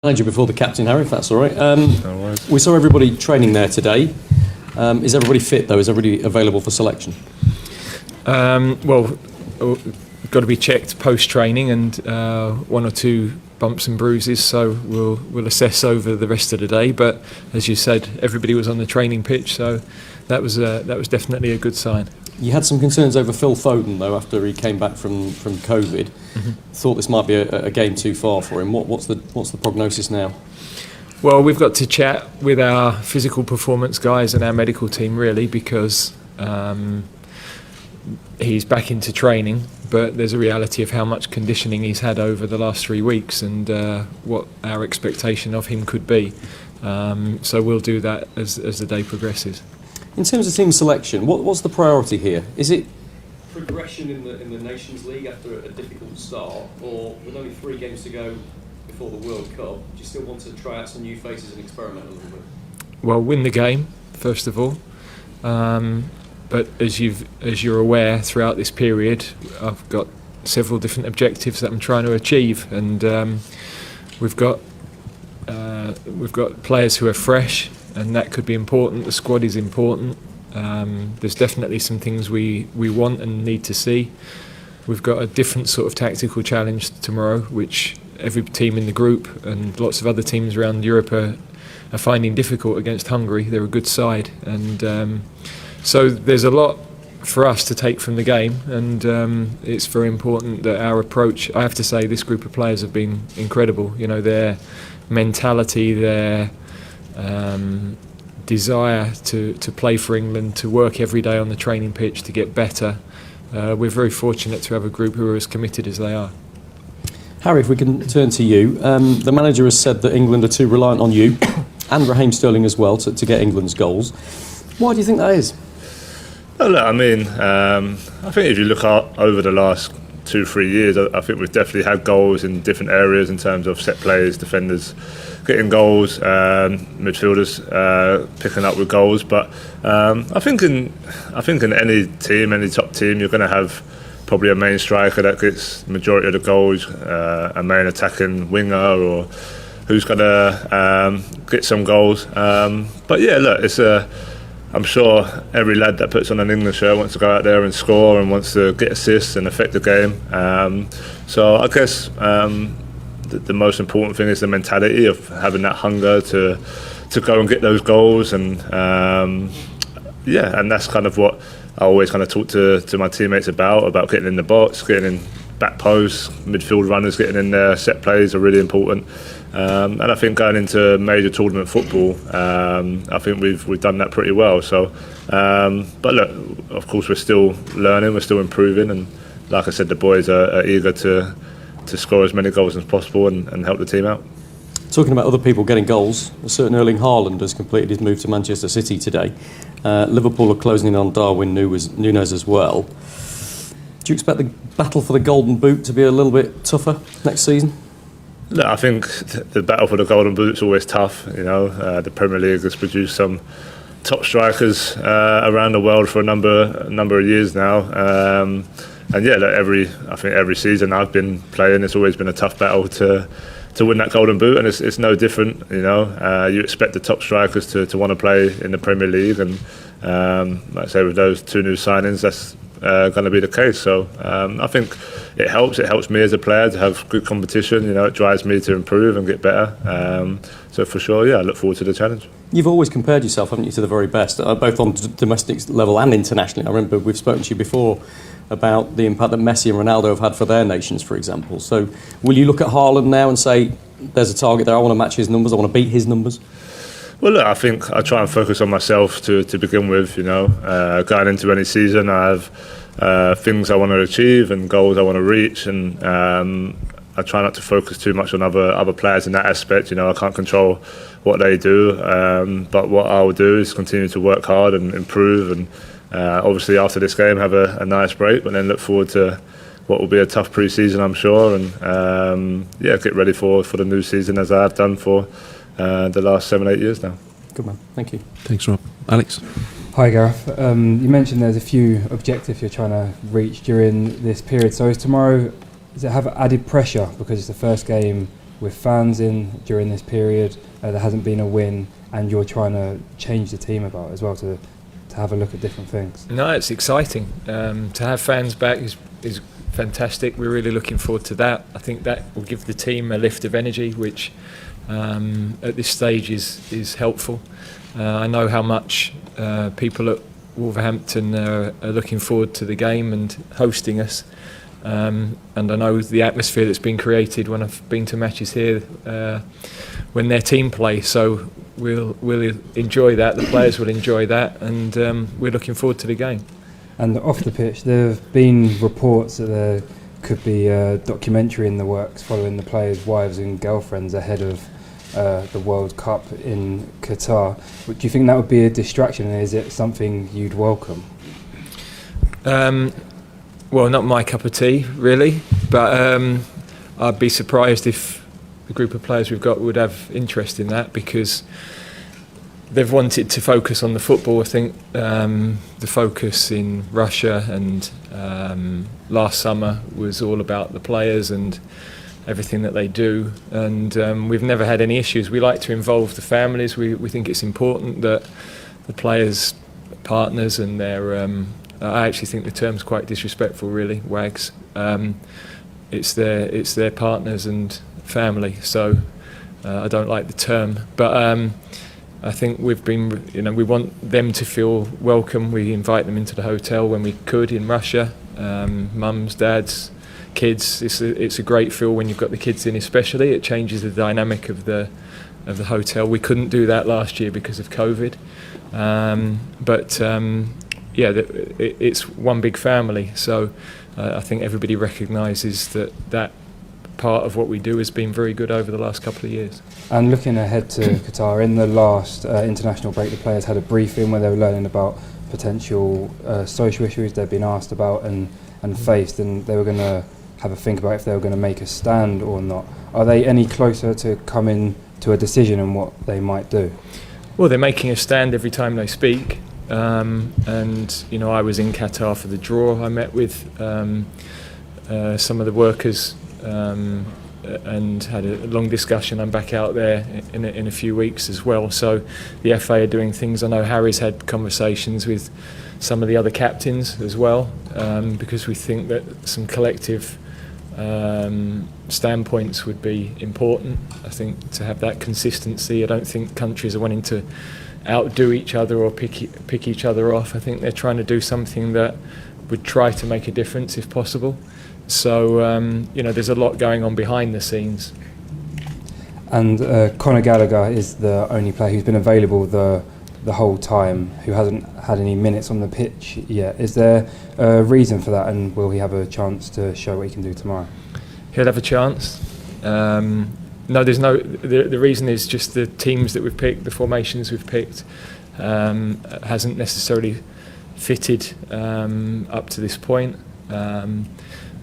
Manager before the captain, Harry, if that's all right. No worries. We saw everybody training there today. Is everybody fit, though? Is everybody available for selection? Well, got to be checked post-training and one or two bumps and bruises, so we'll assess over the rest of the day. But as you said, everybody was on the training pitch, so that was definitely a good sign. You had some concerns over Phil Foden, though, after he came back from COVID. Mm-hmm. Thought this might be a game too far for him. What's the prognosis now? Well, we've got to chat with our physical performance guys and our medical team, really, because he's back into training, but there's a reality of how much conditioning he's had over the last 3 weeks and what our expectation of him could be. So we'll do that as the day progresses. In terms of team selection, what's the priority here? Is it progression in the Nations League after a difficult start, or with only 3 games to go before the World Cup, do you still want to try out some new faces and experiment a little bit? Well, win the game first of all, but as you're aware, throughout this period, I've got several different objectives that I'm trying to achieve, and we've got players who are fresh, and that could be important. The squad is important. There's definitely some things we want and need to see. We've got a different sort of tactical challenge tomorrow, which every team in the group and lots of other teams around Europe are finding difficult against Hungary. They're a good side, and so there's a lot for us to take from the game, and it's very important that our approach. I have to say, this group of players have been incredible. You know, their mentality, their desire to play for England, to work every day on the training pitch, to get better. We're very fortunate to have a group who are as committed as they are. Harry, if we can turn to you. The manager has said that England are too reliant on you and Raheem Sterling as well to get England's goals. Why do you think that is? Well, look, I mean, I think if you look over the last 2-3 years, I think we've definitely had goals in different areas in terms of set plays, defenders getting goals, midfielders picking up with goals. But I think in any team, any top team, you're going to have probably a main striker that gets the majority of the goals, a main attacking winger, or who's going to get some goals. But yeah, look, I'm sure every lad that puts on an England shirt wants to go out there and score and wants to get assists and affect the game. So I guess the most important thing is the mentality of having that hunger to go and get those goals, and and that's kind of what I always kind of talk to my teammates about getting in the box, getting in back posts, midfield runners getting in there, set plays are really important. And I think going into major tournament football, I think we've done that pretty well. So, but look, of course we're still learning, we're still improving, and like I said, the boys are eager to score as many goals as possible and help the team out. Talking about other people getting goals, a certain Erling Haaland has completed his move to Manchester City today. Liverpool are closing in on Darwin Núñez as well. Do you expect the battle for the Golden Boot to be a little bit tougher next season? Look, I think the battle for the Golden Boot is always tough. You know, the Premier League has produced some top strikers around the world for a number of years now. And yeah, look, every season I've been playing, it's always been a tough battle to win that Golden Boot, and it's no different. You know, you expect the top strikers to want to play in the Premier League, and like I say, with those 2 new signings, that's going to be the case. So I think it helps me as a player to have good competition. You know, it drives me to improve and get better. So for sure, yeah, I look forward to the challenge. You've always compared yourself, haven't you, to the very best, both on domestic level and internationally. I remember we've spoken to you before about the impact that Messi and Ronaldo have had for their nations, for example. So will you look at Haaland now and say, there's a target there, I want to match his numbers, I want to beat his numbers? Well, look, I think I try and focus on myself to begin with. You know, going into any season, I have things I want to achieve and goals I want to reach, and I try not to focus too much on other players in that aspect. You know, I can't control what they do, but what I will do is continue to work hard and improve, and obviously after this game have a nice break, but then look forward to what will be a tough pre-season, I'm sure, and get ready for the new season as I have done for the last 7-8 years now. Good man, thank you. Thanks, Rob. Alex? Hi Gareth. You mentioned there's a few objectives you're trying to reach during this period. So does it have added pressure because it's the first game with fans in during this period. There hasn't been a win, and you're trying to change the team about as well to have a look at different things. No, it's exciting. To have fans back is fantastic. We're really looking forward to that. I think that will give the team a lift of energy, which at this stage is helpful. I know how much people at Wolverhampton are looking forward to the game and hosting us. And I know the atmosphere that's been created when I've been to matches here when their team play. So we'll enjoy that. The players will enjoy that, and we're looking forward to the game. And off the pitch, there have been reports that there could be a documentary in the works following the players' wives and girlfriends ahead of the World Cup in Qatar. Do you think that would be a distraction, and is it something you'd welcome? Well, not my cup of tea, really, but I'd be surprised if the group of players we've got would have interest in that, because they've wanted to focus on the football. I think the focus in Russia and last summer was all about the players and everything that they do, and we've never had any issues. We like to involve the families. We think it's important that the players' partners and their I actually think the term's quite disrespectful, really, wags. It's their partners and family, so I don't like the term. But I think we've been, we want them to feel welcome. We invite them into the hotel when we could in Russia. Mums, dads, kids. It's a great feel when you've got the kids in, especially. It changes the dynamic of the hotel. We couldn't do that last year because of COVID, yeah, it's one big family, so I think everybody recognises that part of what we do has been very good over the last couple of years. And looking ahead to Qatar, in the last international break, the players had a briefing where they were learning about potential social issues they'd been asked about and faced, and they were going to have a think about if they were going to make a stand or not. Are they any closer to coming to a decision on what they might do? Well, they're making a stand every time they speak. And I was in Qatar for the draw. I met with some of the workers and had a long discussion. I'm back out there in a few weeks as well. So the FA are doing things. I know Harry's had conversations with some of the other captains as well, because we think that some collective standpoints would be important. I think to have that consistency. I don't think countries are wanting to outdo each other or pick each other off. I think they're trying to do something that would try to make a difference if possible. So there's a lot going on behind the scenes. And Conor Gallagher is the only player who's been available the whole time, who hasn't had any minutes on the pitch yet. Is there a reason for that, and will he have a chance to show what he can do tomorrow? He'll have a chance. No, there's no. The reason is just the teams that we've picked, the formations we've picked, hasn't necessarily fitted up to this point.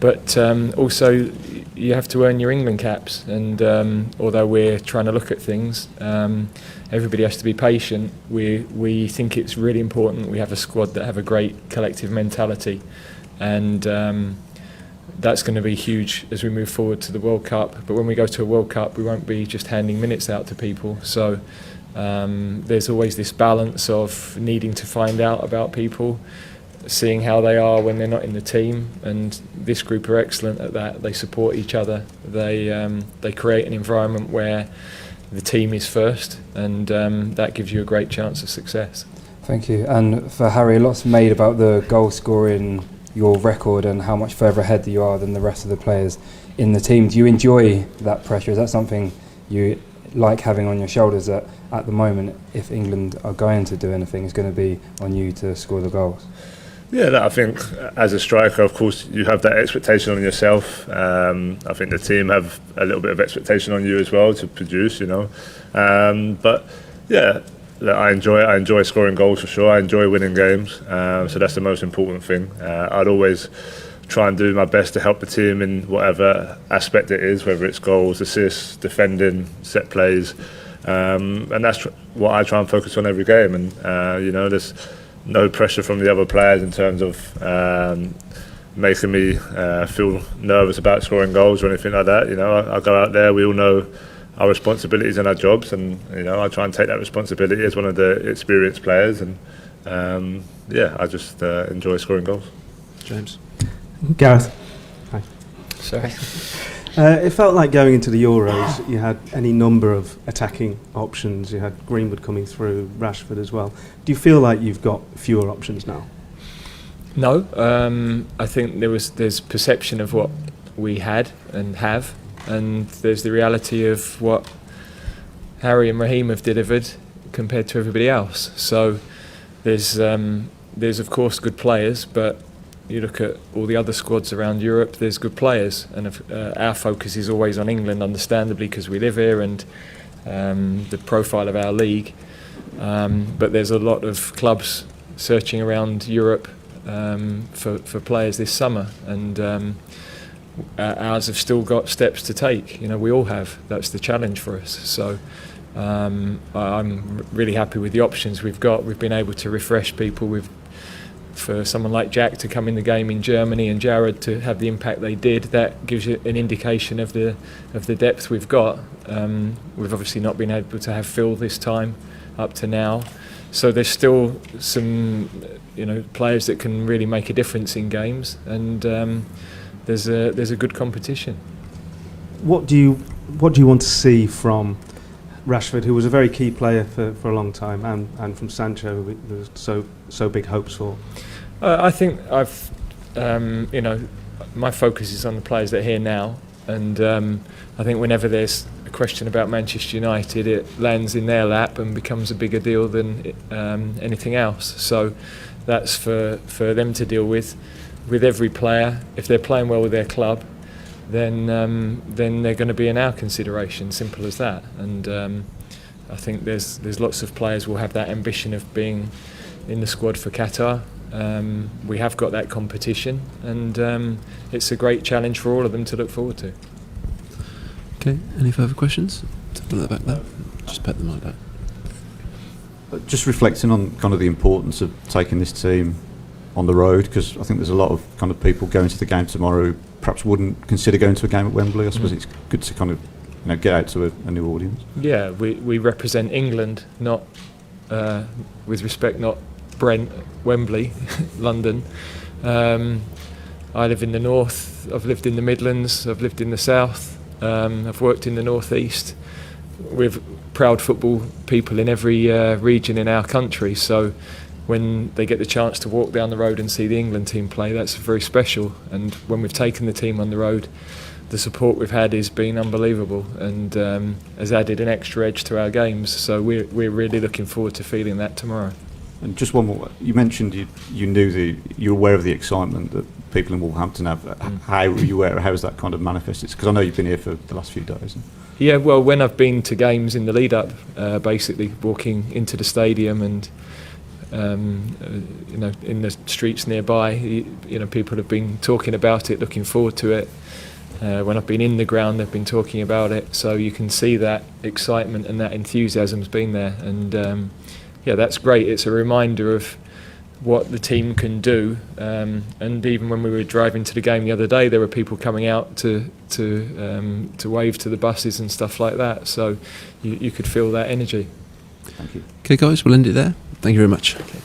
But also, you have to earn your England caps, and although we're trying to look at things, everybody has to be patient. We think it's really important we have a squad that have a great collective mentality, and that's going to be huge as we move forward to the World Cup. But when we go to a World Cup, we won't be just handing minutes out to people. So there's always this balance of needing to find out about people, seeing how they are when they're not in the team. And this group are excellent at that. They support each other. They create an environment where the team is first, and that gives you a great chance of success. Thank you. And for Harry, a lot's made about the goal scoring, your record, and how much further ahead you are than the rest of the players in the team. Do you enjoy that pressure? Is that something you like having on your shoulders, that at the moment, if England are going to do anything, it's going to be on you to score the goals? Yeah, I think as a striker, of course, you have that expectation on yourself. I think the team have a little bit of expectation on you as well to produce, But yeah, I enjoy it. I enjoy scoring goals for sure. I enjoy winning games. So that's the most important thing. I'd always try and do my best to help the team in whatever aspect it is, whether it's goals, assists, defending, set plays. And that's what I try and focus on every game. And, there's no pressure from the other players in terms of making me feel nervous about scoring goals or anything like that. You know, I go out there. We all know our responsibilities and our jobs, and you know, I try and take that responsibility as one of the experienced players. And I just enjoy scoring goals. James. Gareth. Hi. Sorry. It felt like going into the Euros, you had any number of attacking options. You had Greenwood coming through, Rashford as well. Do you feel like you've got fewer options now? No, I think there's perception of what we had and have, and there's the reality of what Harry and Raheem have delivered compared to everybody else. So there's of course good players, but you look at all the other squads around Europe, there's good players, and our focus is always on England, understandably, because we live here and the profile of our league. But there's a lot of clubs searching around Europe for players this summer, and ours have still got steps to take. You know, we all have. That's the challenge for us. So I'm really happy with the options we've got. We've been able to refresh people. For someone like Jack to come in the game in Germany and Jared to have the impact they did, that gives you an indication of the depth we've got. We've obviously not been able to have Phil this time up to now, so there's still some players that can really make a difference in games, and there's a good competition. What do you want to see from Rashford, who was a very key player for a long time, and from Sancho, who there was so big hopes for? I think I've, my focus is on the players that are here now, and I think whenever there's a question about Manchester United, it lands in their lap and becomes a bigger deal than anything else. So that's for them to deal with every player. If they're playing well with their club, then they're going to be in our consideration. Simple as that. And I think there's lots of players will have that ambition of being in the squad for Qatar. We have got that competition, and it's a great challenge for all of them to look forward to. Okay, any further questions? Put that back there. Just pet them like that. Just reflecting on kind of the importance of taking this team on the road, because I think there's a lot of kind of people going to the game tomorrow who perhaps wouldn't consider going to a game at Wembley. I suppose it's good to kind of get out to a new audience. Yeah, we represent England, not with respect, not Brent, Wembley, London. I live in the north, I've lived in the Midlands, I've lived in the south, I've worked in the northeast. We're proud football people in every region in our country, so when they get the chance to walk down the road and see the England team play, that's very special. And when we've taken the team on the road, the support we've had has been unbelievable, and has added an extra edge to our games. So we're really looking forward to feeling that tomorrow. And just one more. You mentioned you're aware of the excitement that people in Wolverhampton have. How were you aware? How has that kind of manifested? Because I know you've been here for the last few days. Yeah, well, when I've been to games in the lead up, basically walking into the stadium and in the streets nearby, people have been talking about it, looking forward to it. When I've been in the ground, they've been talking about it. So you can see that excitement and that enthusiasm's been there, and that's great. It's a reminder of what the team can do. And even when we were driving to the game the other day, there were people coming out to wave to the buses and stuff like that. So you could feel that energy. Thank you. Okay, guys, we'll end it there. Thank you very much. Okay.